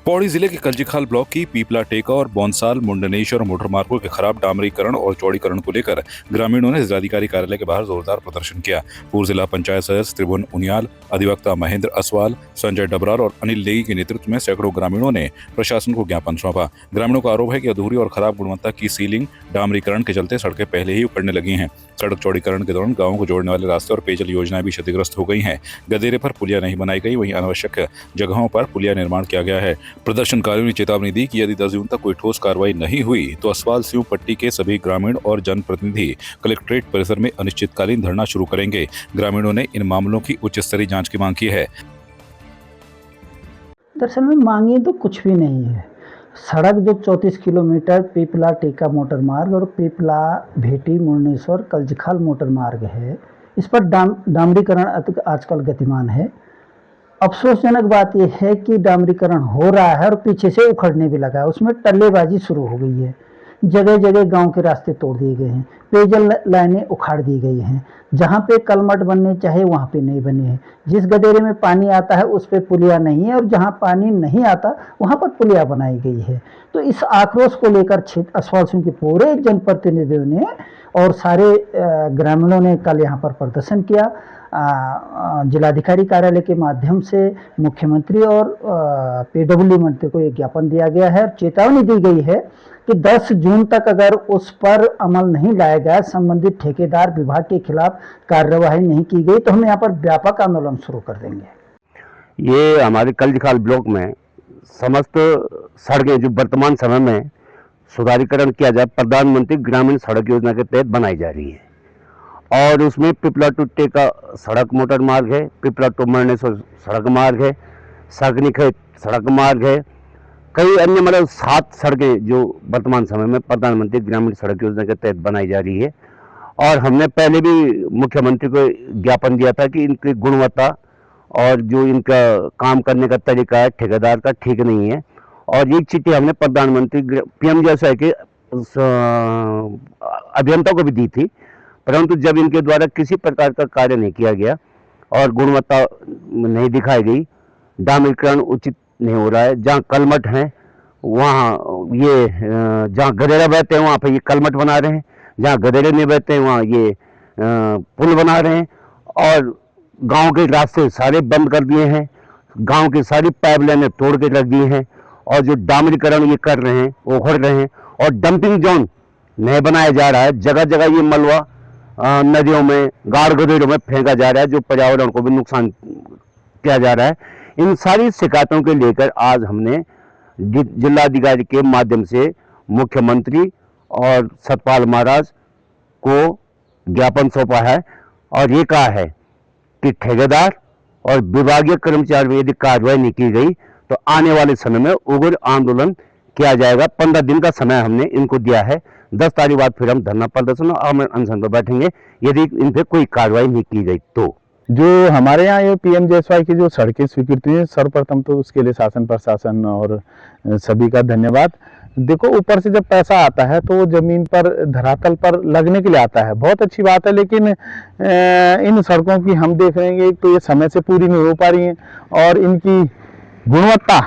पौड़ी जिले के कल्जीखाल ब्लॉक की पीपला टेका और बोनसाल मुंडनेश्वर मोटर मार्गों के खराब डामरीकरण और चौड़ीकरण को लेकर ग्रामीणों ने जिलाधिकारी कार्यालय के बाहर जोरदार प्रदर्शन किया। पूर्व जिला पंचायत सदस्य त्रिभुवन उनियाल, अधिवक्ता महेंद्र असवाल, संजय डबरार और अनिल लेगी के नेतृत्व में सैकड़ों ग्रामीणों ने प्रशासन को ज्ञापन सौंपा। ग्रामीणों का आरोप है कि अधूरी और खराब गुणवत्ता की सीलिंग डामरीकरण के चलते सड़कें पहले ही उखड़ने लगी हैं। सड़क चौड़ीकरण के दौरान गांवों को जोड़ने वाले रास्ते और पेयजल योजनाएं भी क्षतिग्रस्त हो गई हैं। गदेरे पर पुलिया नहीं बनाई गई, वहीं अनावश्यक जगहों पर पुलिया निर्माण किया गया है। प्रदर्शनकारियों ने चेतावनी दी कि यदि 10 जून तक कोई ठोस कार्रवाई नहीं हुई तो असवाल सिंह पट्टी के सभी ग्रामीण और जनप्रतिनिधि कलेक्ट्रेट परिसर में अनिश्चितकालीन धरना शुरू करेंगे। ग्रामीणों ने इन मामलों की उच्च स्तरीय जांच की मांग की है। दरअसल में मांगे तो कुछ भी नहीं है। सड़क जो 34 किलोमीटर पीपला टेका मोटर मार्ग और पीपला भेटी मुंडनेश्वर कल्जीखाल मोटर मार्ग है, इस पर डामरीकरण आजकल गतिमान है। अफसोसजनक बात यह है कि डामरीकरण हो रहा है और पीछे से उखड़ने भी लगा है, उसमें टल्लेबाजी शुरू हो गई है। जगह जगह गांव के रास्ते तोड़ दिए गए हैं, पेयजल लाइनें उखाड़ दी गई हैं, जहां पे कलमट बनने चाहिए वहां पे नहीं बने हैं। जिस गदेरे में पानी आता है उस पे पुलिया नहीं है और जहां पानी नहीं आता वहां पर पुलिया बनाई गई है। तो इस आक्रोश को लेकर असवाल सिंह के पूरे जनप्रतिनिधियों ने और सारे ग्रामीणों ने कल यहाँ पर प्रदर्शन किया। जिलाधिकारी कार्यालय के माध्यम से मुख्यमंत्री और पीडब्ल्यू मंत्री को एक ज्ञापन दिया गया है। चेतावनी दी गई है कि 10 जून तक अगर उस पर अमल नहीं लाया गया, संबंधित ठेकेदार विभाग के खिलाफ कार्यवाही नहीं की गई तो हम यहाँ पर व्यापक आंदोलन शुरू कर देंगे। ये हमारे कल्जीखाल ब्लॉक में समस्त सड़कें जो वर्तमान समय में सुधारीकरण किया जाए, प्रधानमंत्री ग्रामीण सड़क योजना के तहत बनाई जा रही है और उसमें पिपला टू टेका सड़क मोटर मार्ग है, पिपला टू मुंडनेश्वर सड़क मार्ग है, सकनीखेत सड़क मार्ग है, कई अन्य मतलब 7 सड़कें जो वर्तमान समय में प्रधानमंत्री ग्रामीण सड़क योजना के तहत बनाई जा रही है। और हमने पहले भी मुख्यमंत्री को ज्ञापन दिया था कि इनकी गुणवत्ता और जो इनका काम करने का तरीका है ठेकेदार का ठीक नहीं है। और एक चिट्ठी हमने प्रधानमंत्री पीएमजीएसवाई के अभियंता को भी दी थी, परंतु जब इनके द्वारा किसी प्रकार का कार्य नहीं किया गया और गुणवत्ता नहीं दिखाई गई, डामरीकरण उचित नहीं हो रहा है, जहाँ कलमट है वहाँ ये जहाँ गदेरे बहते हैं वहाँ पे ये कलमट बना रहे हैं, जहाँ गदेरे नहीं बहते हैं वहाँ ये पुल बना रहे हैं और गांव के रास्ते सारे बंद कर दिए हैं, गांव की सारी पाइपलाइनें तोड़ के रख दी हैं और जो डामरीकरण ये कर रहे हैं वो उखड़ रहे हैं और डंपिंग जोन नहीं बनाया जा रहा है। जगह जगह ये मलबा नदियों में गाड़ गदेरों में फेंका जा रहा है जो पर्यावरण को भी नुकसान किया जा रहा है। इन सारी शिकायतों के लेकर आज हमने जिलाधिकारी के माध्यम से मुख्यमंत्री और सतपाल महाराज को ज्ञापन सौंपा है और ये कहा है कि ठेकेदार और विभागीय कर्मचारी में यदि कार्रवाई नहीं की गई तो आने वाले समय में उग्र आंदोलन किया जाएगा। 15 दिन का समय हमने इनको दिया है। 10 तारीख बाद फिर हम धरना प्रदर्शन और अनशन पर बैठेंगे यदि इन पर कोई कार्रवाई नहीं की गई तो। जो हमारे यहाँ ये पीएमजीएसवाई की जो सड़कें स्वीकृत हुई हैं, सर्वप्रथम तो उसके लिए शासन प्रशासन और सभी का धन्यवाद। देखो, ऊपर से जब पैसा आता है तो वो जमीन पर धरातल पर लगने के लिए आता है, बहुत अच्छी बात है, लेकिन इन सड़कों की हम देख रहे हैं तो ये समय से पूरी नहीं हो पा रही हैं और इनकी गुणवत्ता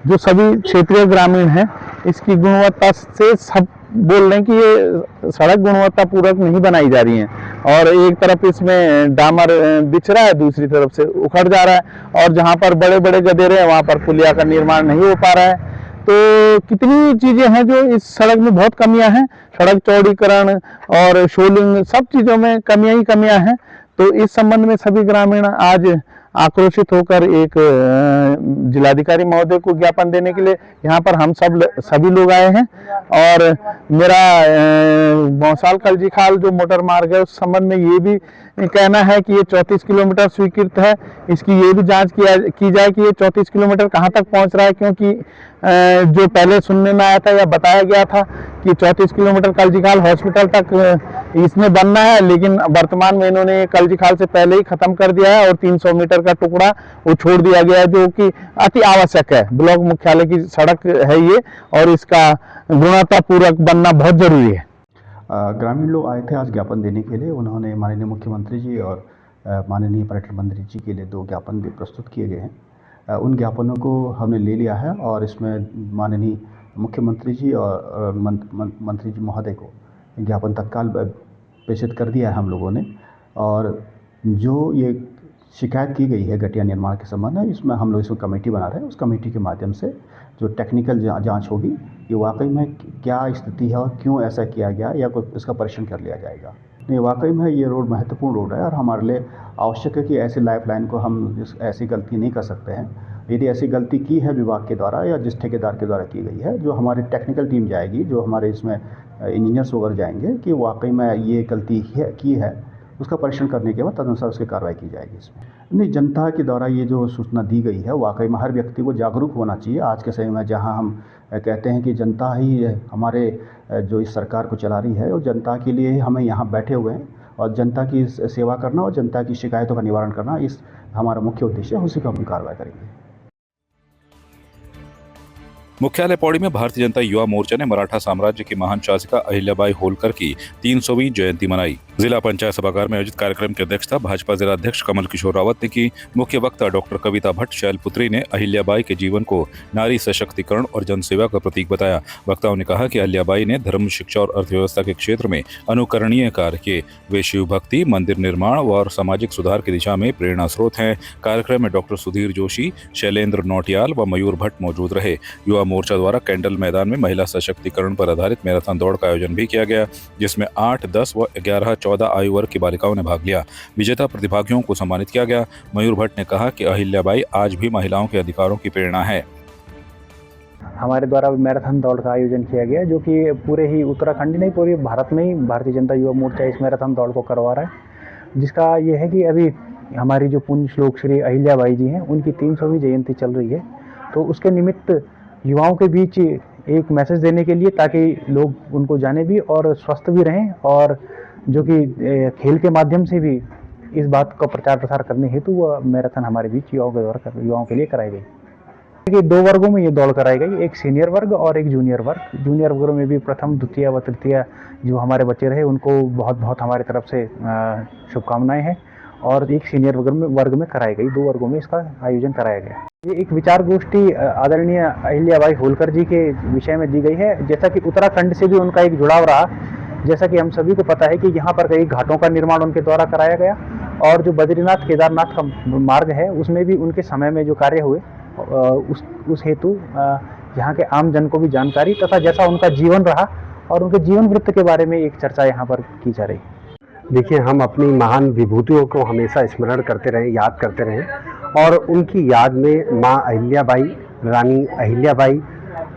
जो सभी क्षेत्रीय ग्रामीण हैं इसकी गुणवत्ता से सब बोल रहे हैं कि ये सड़क गुणवत्ता पूर्वक नहीं बनाई जा रही है और एक तरफ इसमें डामर बिछ रहा है, दूसरी तरफ से उखड़ जा रहा है और जहाँ पर बड़े बड़े गदेरे हैं वहाँ पर पुलिया का निर्माण नहीं हो पा रहा है। तो कितनी चीजें हैं जो इस सड़क में बहुत कमियां हैं, सड़क चौड़ीकरण और शोलिंग सब चीजों में कमियां ही कमियां हैं। तो इस संबंध में सभी ग्रामीण आज आक्रोशित होकर एक जिलाधिकारी महोदय को ज्ञापन देने के लिए यहाँ पर हम सभी लोग आए हैं और मेरा बोनसाल कल्जीखाल जो मोटर मार्ग है उस संबंध में ये भी कहना है कि ये 34 किलोमीटर स्वीकृत है, इसकी ये भी जांच की जाए कि ये 34 किलोमीटर कहाँ तक पहुँच रहा है, क्योंकि जो पहले सुनने में आया था या बताया गया था कि 34 किलोमीटर कल्जीखाल हॉस्पिटल तक इसमें बनना है, लेकिन वर्तमान में इन्होंने कल्जीखाल से पहले ही खत्म कर दिया है और 300 मीटर का टुकड़ा वो छोड़ दिया गया है जो कि अति आवश्यक है। ब्लॉक मुख्यालय की सड़क है ये और इसका गुणवत्तापूर्वक बनना बहुत जरूरी है। ग्रामीण लोग आए थे आज ज्ञापन देने के लिए। उन्होंने माननीय मुख्यमंत्री जी और माननीय पर्यटन मंत्री जी के लिए 2 ज्ञापन भी प्रस्तुत किए गए हैं। उन ज्ञापनों को हमने ले लिया है और इसमें माननीय मुख्यमंत्री जी और मंत्री जी महोदय को ज्ञापन तत्काल प्रेषित कर दिया है हम लोगों ने। और जो ये शिकायत की गई है घटिया निर्माण के संबंध में, इसमें हम लोग इसमें कमेटी बना रहे हैं। उस कमेटी के माध्यम से जो टेक्निकल जांच होगी कि वाकई में क्या स्थिति है और क्यों ऐसा किया गया या कोई इसका परीक्षण कर लिया जाएगा। नहीं, वाकई में ये रोड महत्वपूर्ण रोड है और हमारे लिए आवश्यक है कि ऐसी लाइफलाइन को हम ऐसी गलती नहीं कर सकते हैं। यदि ऐसी गलती की है विभाग के द्वारा या जिस ठेकेदार के द्वारा की गई है, जो हमारी टेक्निकल टीम जाएगी, जो हमारे इसमें इंजीनियर्स वगैरह जाएंगे कि वाकई में ये गलती की है, उसका परीक्षण करने के बाद तदनुसार उसकी कार्रवाई की जाएगी। इसमें नहीं, जनता के द्वारा ये जो सूचना दी गई है, वाकई में हर व्यक्ति को जागरूक होना चाहिए। आज के समय में जहां हम कहते हैं कि जनता ही हमारे जो इस सरकार को चला रही है, और जनता के लिए हमें यहाँ बैठे हुए हैं और जनता की सेवा करना और जनता की शिकायतों का निवारण करना इस हमारा मुख्य उद्देश्य है। उसी को हम कार्रवाई करेंगे। मुख्यालय पौड़ी में भारतीय जनता युवा मोर्चा ने मराठा साम्राज्य की महान शासिका अहिल्याबाई होलकर की 300वीं जयंती मनाई। जिला पंचायत सभागार में आयोजित कार्यक्रम की अध्यक्षता भाजपा जिला अध्यक्ष कमल किशोर रावत ने की। मुख्य वक्ता डॉक्टर कविता भट्ट शैलपुत्री ने अहिल्याबाई के जीवन को नारी सशक्तिकरण और जनसेवा का प्रतीक बताया। वक्ताओं ने कहा कि अहिल्याबाई ने धर्म, शिक्षा और अर्थव्यवस्था के क्षेत्र में अनुकरणीय कार्य किए। वे शिव भक्ति, मंदिर निर्माण और सामाजिक सुधार की दिशा में प्रेरणा स्रोत हैं। कार्यक्रम में डॉक्टर सुधीर जोशी, शैलेंद्र नौटियाल व मयूर भट्ट मौजूद रहे। युवा मोर्चा द्वारा कैंडल मैदान में महिला सशक्तिकरण पर आधारित मैराथन दौड़ का आयोजन भी किया गया, जिसमें 8, 10 व 11, 14 आयु वर्ग की बालिकाओं ने भाग लिया। विजेता प्रतिभागियों को सम्मानित किया गया। मयूर भट्ट ने कहा कि अहिल्याबाई आज भी महिलाओं के अधिकारों की प्रेरणा है। हमारे द्वारा मैराथन दौड़ का आयोजन किया गया, जो कि पूरे ही उत्तराखंड नहीं, पूरे भारत में ही भारतीय जनता युवा मोर्चा इस मैराथन दौड़ को करवा रहा है। जिसका ये है कि अभी हमारी जो पुण्य श्लोक श्री अहिल्याबाई जी हैं, उनकी 300वीं जयंती चल रही है, तो उसके निमित्त युवाओं के बीच एक मैसेज देने के लिए, ताकि लोग उनको जाने भी और स्वस्थ भी रहें, और जो कि खेल के माध्यम से भी इस बात का प्रचार प्रसार करने हेतु वह मैराथन हमारे बीच युवाओं के लिए कराई गई। देखिए, 2 वर्गों में ये दौड़ कराई गई, एक सीनियर वर्ग और एक जूनियर वर्ग। जूनियर वर्ग में भी प्रथम, द्वितीय व तृतीय जो हमारे बच्चे रहे, उनको बहुत बहुत हमारी तरफ से शुभकामनाएं हैं। और एक सीनियर वर्ग में कराई गई, 2 वर्गों में इसका आयोजन कराया गया। ये एक विचार गोष्ठी आदरणीय अहिल्याबाई होलकर जी के विषय में दी गई है। जैसा कि उत्तराखंड से भी उनका एक जुड़ाव रहा, जैसा कि हम सभी को पता है कि यहाँ पर कई घाटों का निर्माण उनके द्वारा कराया गया, और जो बद्रीनाथ केदारनाथ का मार्ग है, उसमें भी उनके समय में जो कार्य हुए, उस हेतु यहाँ के आम जन को भी जानकारी तथा जैसा उनका जीवन रहा और उनके जीवन वृत्त के बारे में एक चर्चा यहाँ पर की जा रही है। देखिए, हम अपनी महान विभूतियों को हमेशा स्मरण करते रहें, याद करते रहें, और उनकी याद में माँ अहिल्याबाई, रानी अहिल्याबाई,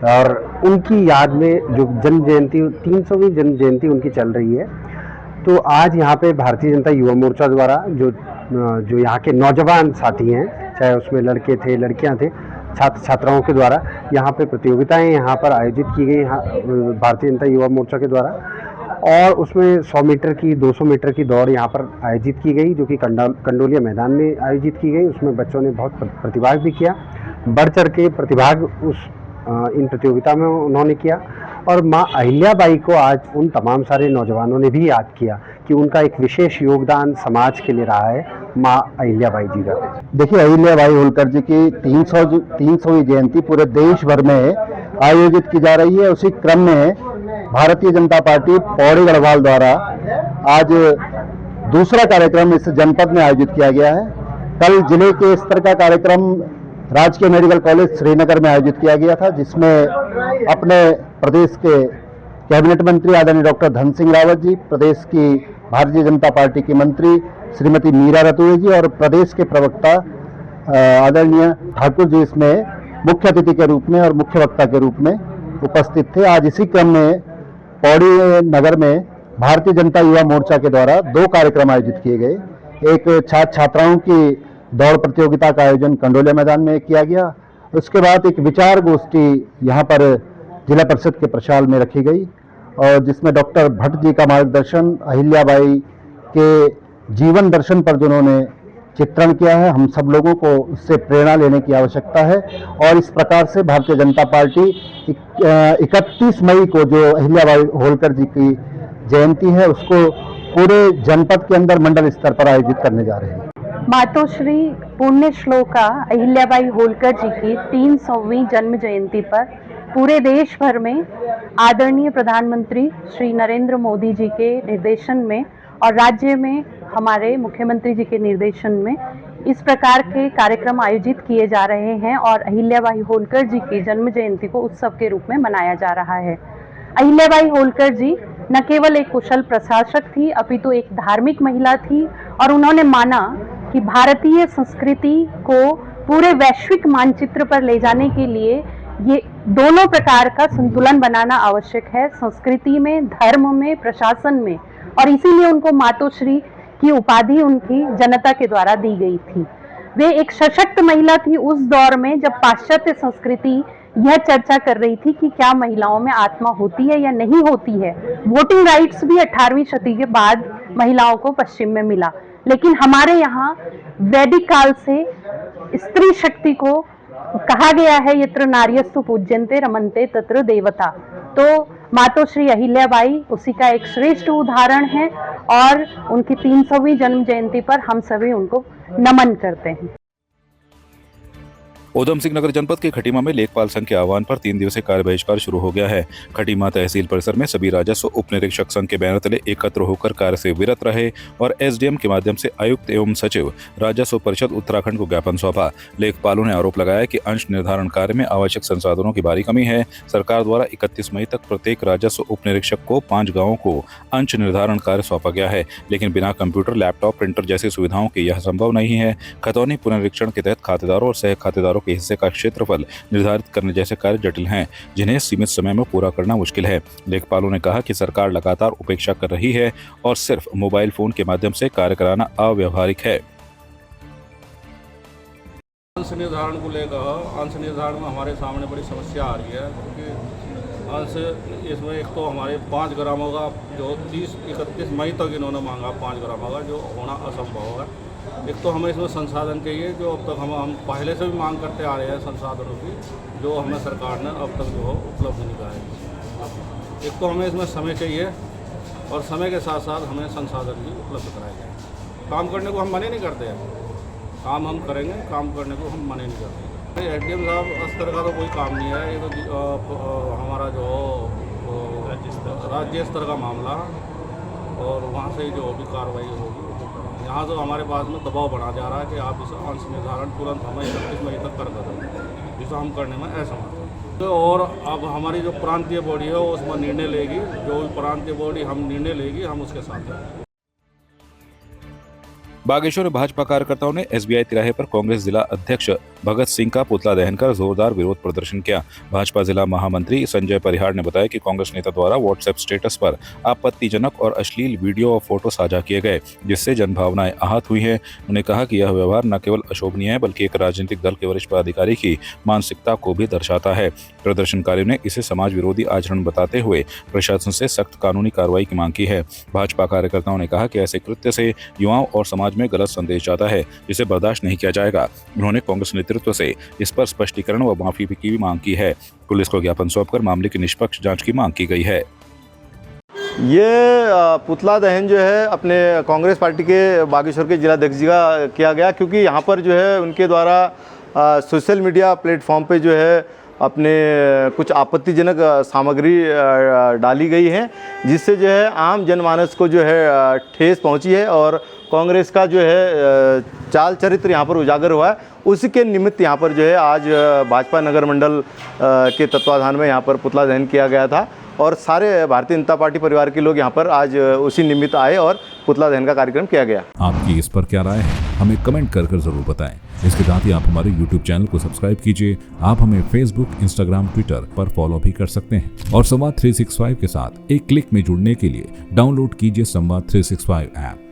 और उनकी याद में जो जन्म जयंती 300वीं जन्म जयंती उनकी चल रही है। तो आज यहाँ पे भारतीय जनता युवा मोर्चा द्वारा जो यहाँ के नौजवान साथी हैं, चाहे उसमें लड़के थे, लड़कियाँ थे, छात्र छात्राओं के द्वारा यहाँ पे प्रतियोगिताएं यहाँ पर आयोजित की गई भारतीय जनता युवा मोर्चा के द्वारा, और उसमें 100 मीटर की, 200 मीटर की दौड़ यहाँ पर आयोजित की गई, जो कि कंडोलिया मैदान में आयोजित की गई। उसमें बच्चों ने बहुत प्रतिभाग भी किया, बढ़ चढ़ के प्रतिभाग इन प्रतियोगिता में उन्होंने किया। और माँ अहिल्याबाई को आज उन तमाम सारे नौजवानों ने भी याद किया कि उनका एक विशेष योगदान समाज के लिए रहा है माँ अहिल्याबाई जी का। देखिए, अहिल्याबाई होलकर जी की 300वीं जयंती पूरे देश भर में आयोजित की जा रही है। उसी क्रम में भारतीय जनता पार्टी पौड़ी गढ़वाल द्वारा आज दूसरा कार्यक्रम इस जनपद में आयोजित किया गया है। कल जिले के स्तर का कार्यक्रम राजकीय मेडिकल कॉलेज श्रीनगर में आयोजित किया गया था, जिसमें अपने प्रदेश के कैबिनेट मंत्री आदरणीय डॉक्टर धन सिंह रावत जी, प्रदेश की भारतीय जनता पार्टी की मंत्री श्रीमती मीरा रतूड़ी जी और प्रदेश के प्रवक्ता आदरणीय ठाकुर जी इसमें मुख्य अतिथि के रूप में और मुख्य वक्ता के रूप में उपस्थित थे। आज इसी क्रम में पौड़ी नगर में भारतीय जनता युवा मोर्चा के द्वारा 2 कार्यक्रम आयोजित किए गए। एक छात्र छात्राओं की दौड़ प्रतियोगिता का आयोजन कंडोलिया मैदान में किया गया। उसके बाद एक विचार गोष्ठी यहाँ पर जिला परिषद के प्रशाल में रखी गई, और जिसमें डॉक्टर भट्ट जी का मार्गदर्शन, अहिल्याबाई के जीवन दर्शन पर जिन्होंने चित्रण किया है, हम सब लोगों को उससे प्रेरणा लेने की आवश्यकता है। और इस प्रकार से भारतीय जनता पार्टी 31 मई को जो अहिल्याबाई होलकर जी की जयंती है, उसको पूरे जनपद के अंदर मंडल स्तर पर आयोजित करने जा रहे हैं। मातोश्री पुण्य श्लोका अहिल्याबाई होलकर जी की 300वीं जन्म जयंती पर पूरे देश भर में आदरणीय प्रधानमंत्री श्री नरेंद्र मोदी जी के निर्देशन में और राज्य में हमारे मुख्यमंत्री जी के निर्देशन में इस प्रकार के कार्यक्रम आयोजित किए जा रहे हैं और अहिल्याबाई होलकर जी की जन्म जयंती को उत्सव के रूप में मनाया जा रहा है। अहिल्याबाई होलकर जी न केवल एक कुशल प्रशासक थी अपितु एक धार्मिक महिला थी और उन्होंने माना कि भारतीय संस्कृति को पूरे वैश्विक मानचित्र पर ले जाने के लिए ये दोनों प्रकार का संतुलन बनाना आवश्यक है, संस्कृति में, धर्म में, प्रशासन में, और इसीलिए उनको मातोश्री की उपाधि उनकी जनता के द्वारा दी गई थी। वे एक सशक्त महिला थी उस दौर में जब पाश्चात्य संस्कृति यह चर्चा कर रही थी कि क्या महिलाओं में आत्मा होती है या नहीं होती है। वोटिंग राइट्स भी 18वीं शती के बाद महिलाओं को पश्चिम में मिला, लेकिन हमारे यहाँ वैदिक काल से स्त्री शक्ति को कहा गया है यत्र नार्यस्तु पूज्यन्ते रमन्ते तत्र देवता। तो मातोश्री अहिल्याबाई उसी का एक श्रेष्ठ उदाहरण है और उनकी 300वीं जन्म जयंती पर हम सभी उनको नमन करते हैं। उधम सिंह नगर जनपद के खटीमा में लेखपाल संघ के आह्वान पर 3 दिवसीय कार्य बहिष्कार शुरू हो गया है। खटीमा तहसील परिसर में सभी राजस्व उप निरीक्षक संघ के बैनर तले एकत्र होकर कार्य से विरत रहे और एसडीएम के माध्यम से आयुक्त एवं सचिव राजस्व परिषद उत्तराखंड को ज्ञापन सौंपा। लेखपालों ने आरोप लगाया कि अंश निर्धारण कार्य में आवश्यक संसाधनों की भारी कमी है। सरकार द्वारा 31 मई तक प्रत्येक राजस्व उप निरीक्षक को 5 गाँवों को अंश निर्धारण कार्य सौंपा गया है, लेकिन बिना कंप्यूटर, लैपटॉप, प्रिंटर जैसी सुविधाओं के यह संभव नहीं है। खतौनी पुनरीक्षण के तहत खातेदारों और सह खातेदारों के हिस्से का क्षेत्रफल निर्धारित करने जैसे कार्य जटिल हैं, जिन्हें सीमित समय में पूरा करना मुश्किल है। लेखपालों ने कहा कि सरकार लगातार उपेक्षा कर रही है और सिर्फ मोबाइल फोन के माध्यम से कार्य कराना अव्यावहारिक है। अंश निर्धारण को लेकर अंश निर्धारण में हमारे सामने बड़ी समस्या आ रही है, क्योंकि अंश इसमें एक तो हमारे 5 ग्रामों का जो 30-31 मई तक इन्होंने मांगा 5 ग्रामों का, जो होना असंभव होगा। एक तो हमें इसमें संसाधन चाहिए, जो अब तक हम पहले से भी मांग करते आ रहे हैं संसाधनों की, जो हमें सरकार ने अब तक जो हो उपलब्ध नहीं कराया। एक तो हमें इसमें समय चाहिए और समय के साथ साथ हमें संसाधन भी उपलब्ध कराए जाए। काम करने को हम मना नहीं करते हैं, काम हम करेंगे, काम करने को हम मना नहीं करते। एसडीएम साहब स्तर का तो कोई काम नहीं है, ये तो हमारा जो राज्य स्तर का मामला और वहाँ से जो भी कार्रवाई होगी। यहाँ तो हमारे पास में दबाव बढ़ा जा रहा है कि आप इस अंश निर्धारण तुरंत हमें 31 मई तक कर दें, जिसे हम करने में असमर्थ हैं। तो और अब हमारी जो प्रांतीय बॉडी है वो उसमें निर्णय लेगी, जो प्रांतीय बॉडी हम निर्णय लेगी हम उसके साथ हैं। बागेश्वर में भाजपा कार्यकर्ताओं ने एसबीआई तिराहे पर कांग्रेस जिला अध्यक्ष भगत सिंह का पुतला दहन कर जोरदार विरोध प्रदर्शन किया। भाजपा जिला महामंत्री संजय परिहार ने बताया कि कांग्रेस नेता द्वारा व्हाट्सएप स्टेटस पर आपत्तिजनक और अश्लील वीडियो और फोटो साझा किए गए, जिससे जनभावनाएं आहत हुई हैं। उन्होंने कहा कि यह व्यवहार न केवल अशोभनीय है बल्कि एक राजनीतिक दल के वरिष्ठ पदाधिकारी की मानसिकता को भी दर्शाता है। प्रदर्शनकारियों ने इसे समाज विरोधी आचरण बताते हुए प्रशासन से सख्त कानूनी कार्रवाई की मांग की है। भाजपा कार्यकर्ताओं ने कहा कि ऐसे कृत्य से युवाओं और समाज में गलत संदेश जाता है, जिसे बर्दाश्त नहीं किया जाएगा। उन्होंने कांग्रेस नेतृत्व से इस पर स्पष्टीकरण व माफी की भी मांग की है। पुलिस को ज्ञापन सौंपकर मामले की निष्पक्ष जांच की मांग की गई है। ये पुतला दहन जो है अपने कांग्रेस पार्टी के बागेश्वर के जिलाध्यक्ष जी का किया गया, क्योंकि यहाँ पर जो है उनके द्वारा सोशल मीडिया प्लेटफॉर्म पे जो है अपने कुछ आपत्तिजनक सामग्री डाली गई है, जिससे जो है आम जनमानस को जो है ठेस पहुंची है और कांग्रेस का जो है चाल चरित्र यहाँ पर उजागर हुआ है। उसी के निमित्त यहाँ पर जो है आज भाजपा नगर मंडल के तत्वाधान में यहाँ पर पुतला दहन किया गया था और सारे भारतीय जनता पार्टी परिवार के लोग यहाँ पर आज उसी निमित्त आए और पुतला दहन का कार्यक्रम किया गया। आपकी इस पर क्या राय है, हमें कमेंट कर जरूर बताएं। इसके साथ ही आप हमारे YouTube चैनल को सब्सक्राइब कीजिए। आप हमें Facebook, Instagram, Twitter पर फॉलो भी कर सकते हैं और संवाद 365 के साथ एक क्लिक में जुड़ने के लिए डाउनलोड कीजिए संवाद 365 ऐप।